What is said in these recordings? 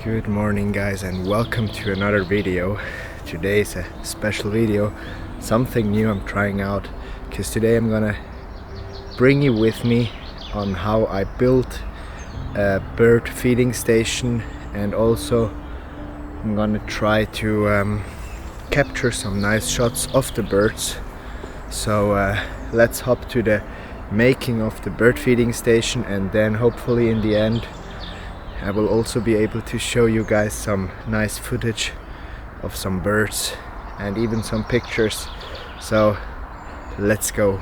Good morning guys, and welcome to another video. Today is a special video, something new I'm trying out, because today I'm gonna bring you with me on how I built a bird feeding station, and also I'm gonna try to capture some nice shots of the birds. So let's hop to the making of the bird feeding station, and then hopefully in the end I will also be able to show you guys some nice footage of some birds and even some pictures. So let's go.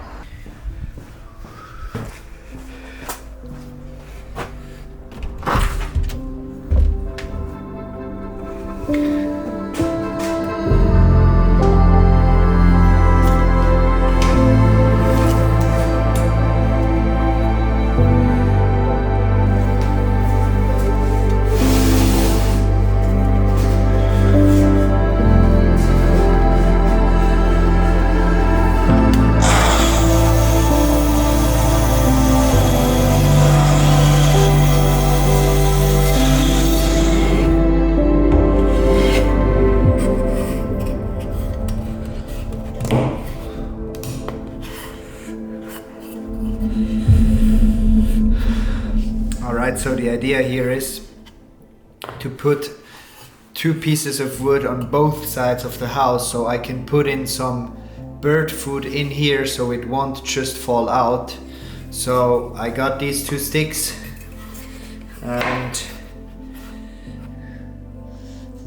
Alright, so the idea here is to put two pieces of wood on both sides of the house, so I can put in some bird food in here so it won't just fall out. So I got these two sticks and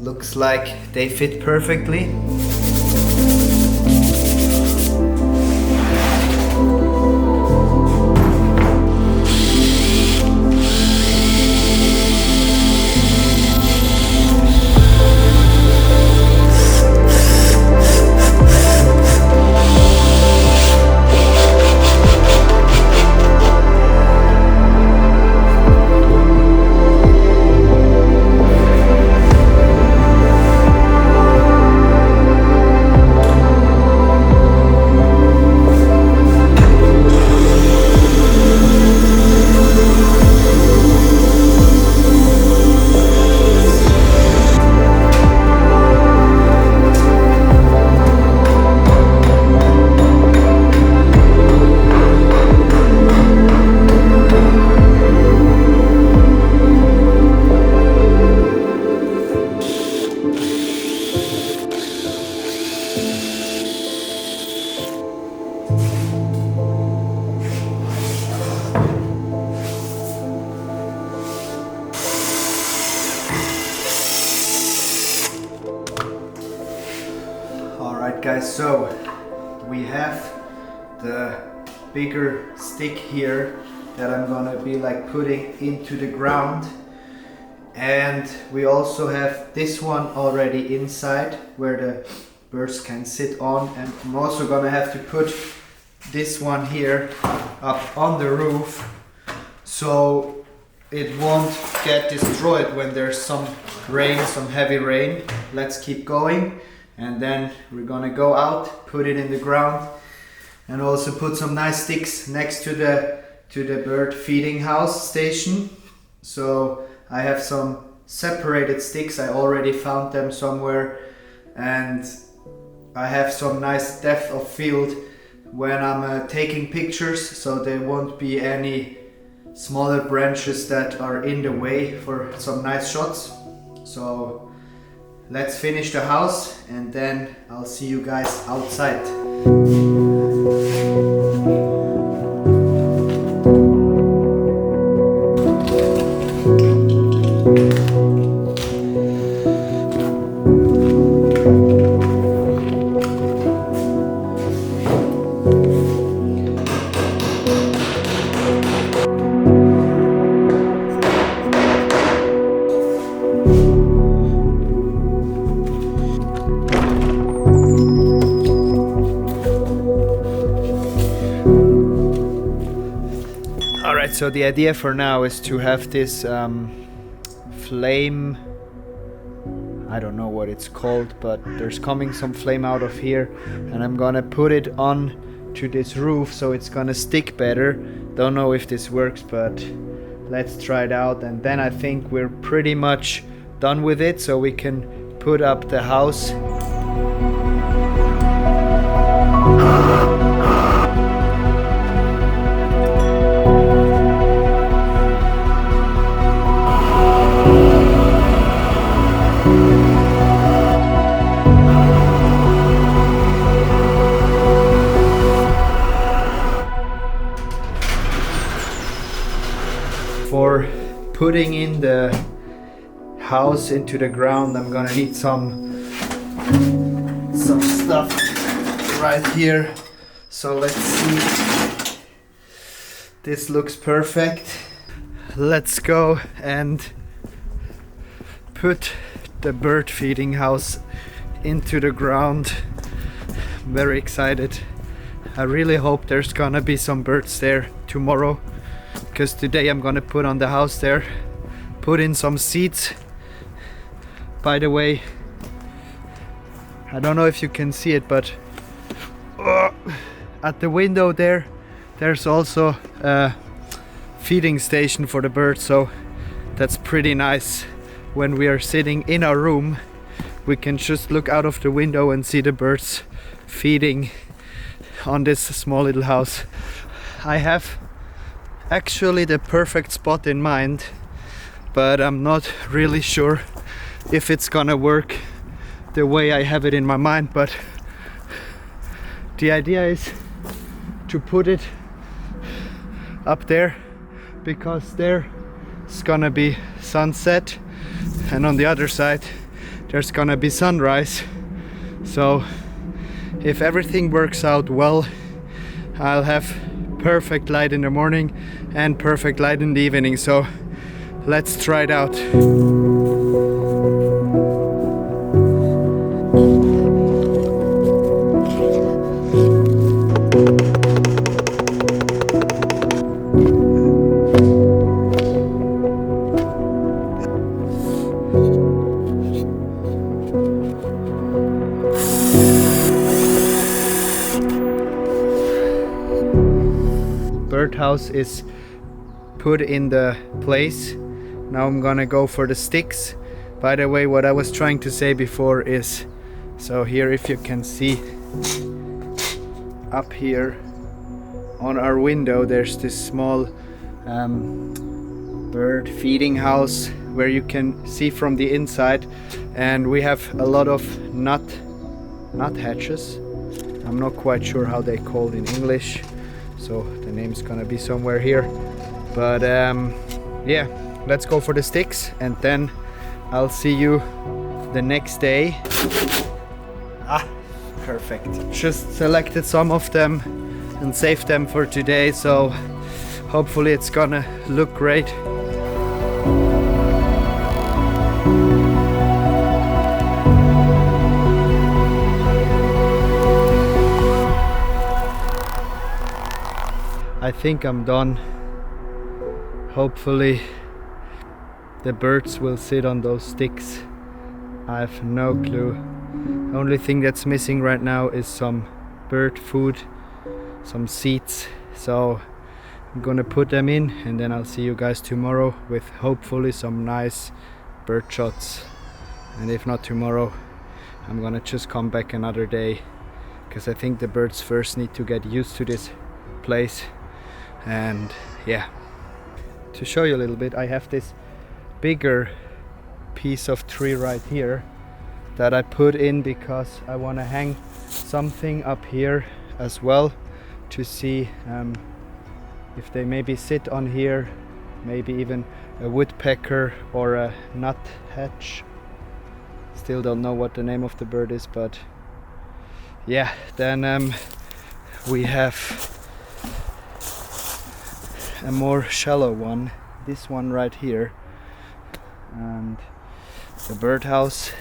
looks like they fit perfectly. Alright guys, so we have the bigger stick here that I'm gonna be like putting into the ground, and we also have this one already inside where the birds can sit on, and I'm also gonna have to put this one here up on the roof so it won't get destroyed when there's some rain, some heavy rain. Let's keep going. And then we're gonna go out, put it in the ground, and also put some nice sticks next to the bird feeding house station. So I have some separated sticks, I already found them somewhere, and I have some nice depth of field when I'm taking pictures, so there won't be any smaller branches that are in the way for some nice shots. So let's finish the house and then I'll see you guys outside. So the idea for now is to have this flame, I don't know what it's called, but there's coming some flame out of here, and I'm gonna put it on to this roof so it's gonna stick better. Don't know if this works, but let's try it out, and then I think we're pretty much done with it, so we can put up the house. For putting in the house into the ground, I'm gonna need some stuff right here. So let's see. This looks perfect. Let's go and put the bird feeding house into the ground. I'm very excited. I really hope there's gonna be some birds there tomorrow, because today I'm gonna put on the house there, put in some seats. By the way, I don't know if you can see it, but at the window there's also a feeding station for the birds, so that's pretty nice. When we are sitting in our room, we can just look out of the window and see the birds feeding on this small little house. I have actually the perfect spot in mind, but I'm not really sure if it's gonna work the way I have it in my mind. But the idea is to put it up there, because there's gonna be sunset and on the other side there's gonna be sunrise. So if everything works out well, I'll have perfect light in the morning and perfect light in the evening. So let's try it out. Birdhouse is put in the place. Now I'm gonna go for the sticks. By the way, what I was trying to say before is, so here, if you can see up here on our window, there's this small bird feeding house where you can see from the inside, and we have a lot of nut hatches. I'm not quite sure how they called in English, so the name's gonna be somewhere here. But yeah, let's go for the sticks and then I'll see you the next day. Perfect. Just selected some of them and saved them for today, so hopefully it's gonna look great. I think I'm done. Hopefully the birds will sit on those sticks. I have no clue. The only thing that's missing right now is some bird food, some seeds. So I'm gonna put them in and then I'll see you guys tomorrow with hopefully some nice bird shots. And if not tomorrow, I'm gonna just come back another day, because I think the birds first need to get used to this place. And yeah, to show you a little bit, I have this bigger piece of tree right here that I put in because I want to hang something up here as well, to see if they maybe sit on here, maybe even a woodpecker or a nuthatch. Still don't know what the name of the bird is, but yeah, then we have a more shallow one, this one right here, and the birdhouse.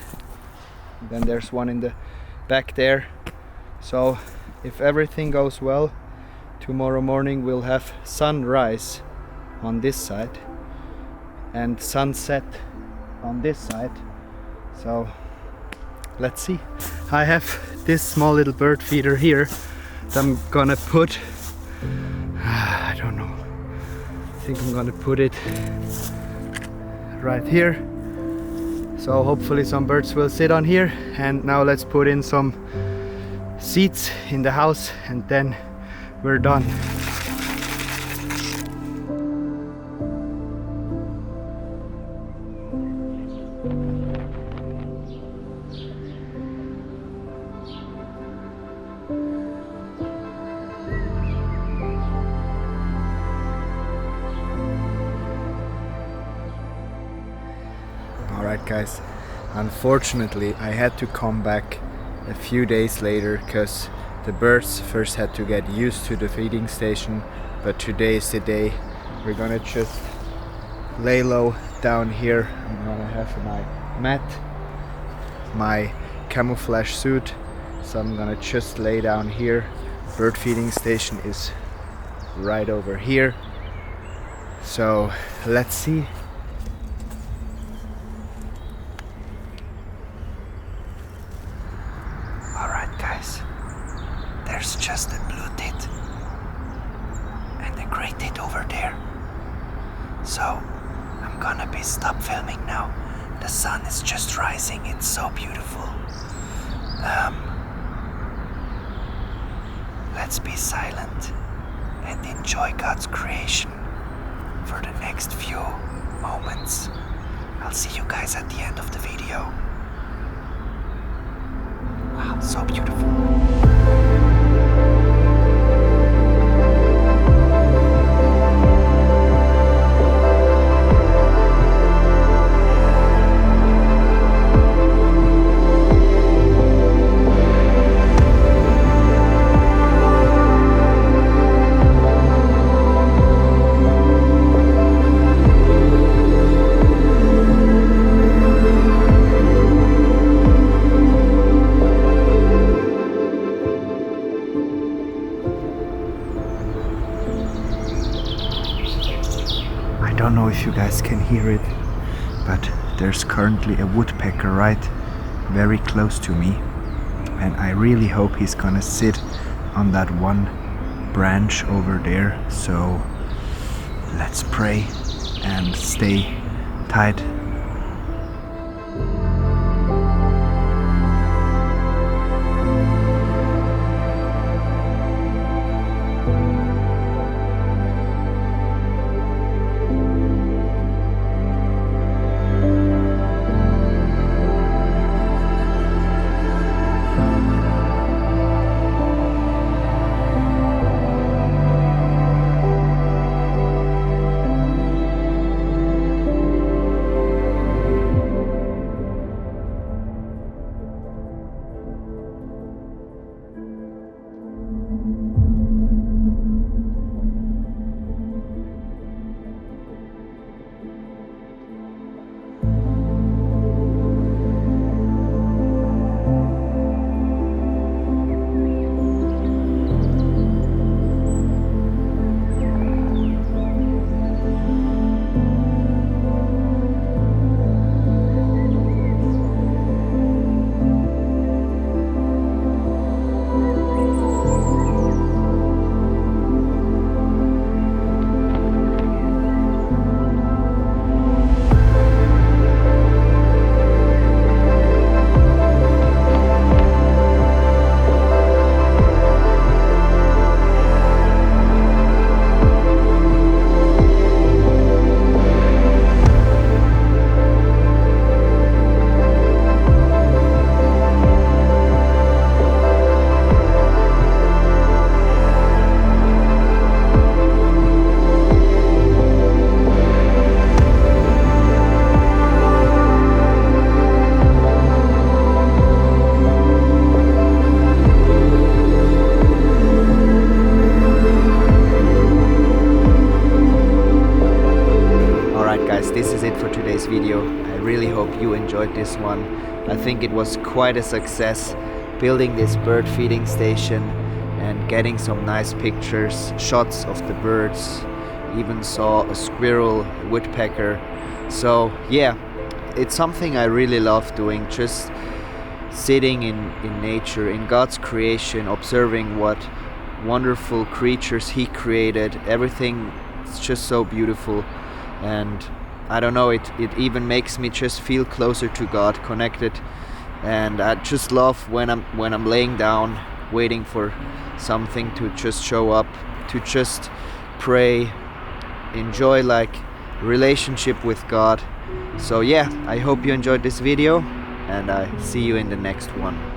Then there's one in the back there. So if everything goes well, tomorrow morning we'll have sunrise on this side and sunset on this side. So let's see. I have this small little bird feeder here that I'm gonna put, I don't know, I think I'm gonna put it right here, So hopefully some birds will sit on here. And now let's put in some seats in the house and then we're done. Alright guys, unfortunately I had to come back a few days later because the birds first had to get used to the feeding station, but today is the day. We're gonna just lay low down here. I'm gonna have my mat, my camouflage suit, so I'm gonna just lay down here. Bird feeding station is right over here, so let's see. There's just a blue tit and a gray tit over there. So I'm gonna stop filming now. The sun is just rising, it's so beautiful. Let's be silent and enjoy God's creation for the next few moments. I'll see you guys at the end of the video. Wow, so beautiful. I don't know if you guys can hear it, but there's currently a woodpecker right very close to me, and I really hope he's gonna sit on that one branch over there. So let's pray and stay tight. This is it for today's video. I really hope you enjoyed this one. I think it was quite a success building this bird feeding station and getting some nice pictures, shots of the birds. Even saw a squirrel, a woodpecker. So yeah, it's something I really love doing, just sitting in nature, in God's creation, observing what wonderful creatures He created. Everything is just so beautiful, and I don't know, it even makes me just feel closer to God, connected. And I just love when I'm laying down waiting for something to just show up, to just pray, enjoy like relationship with God. So yeah, I hope you enjoyed this video, and I see you in the next one.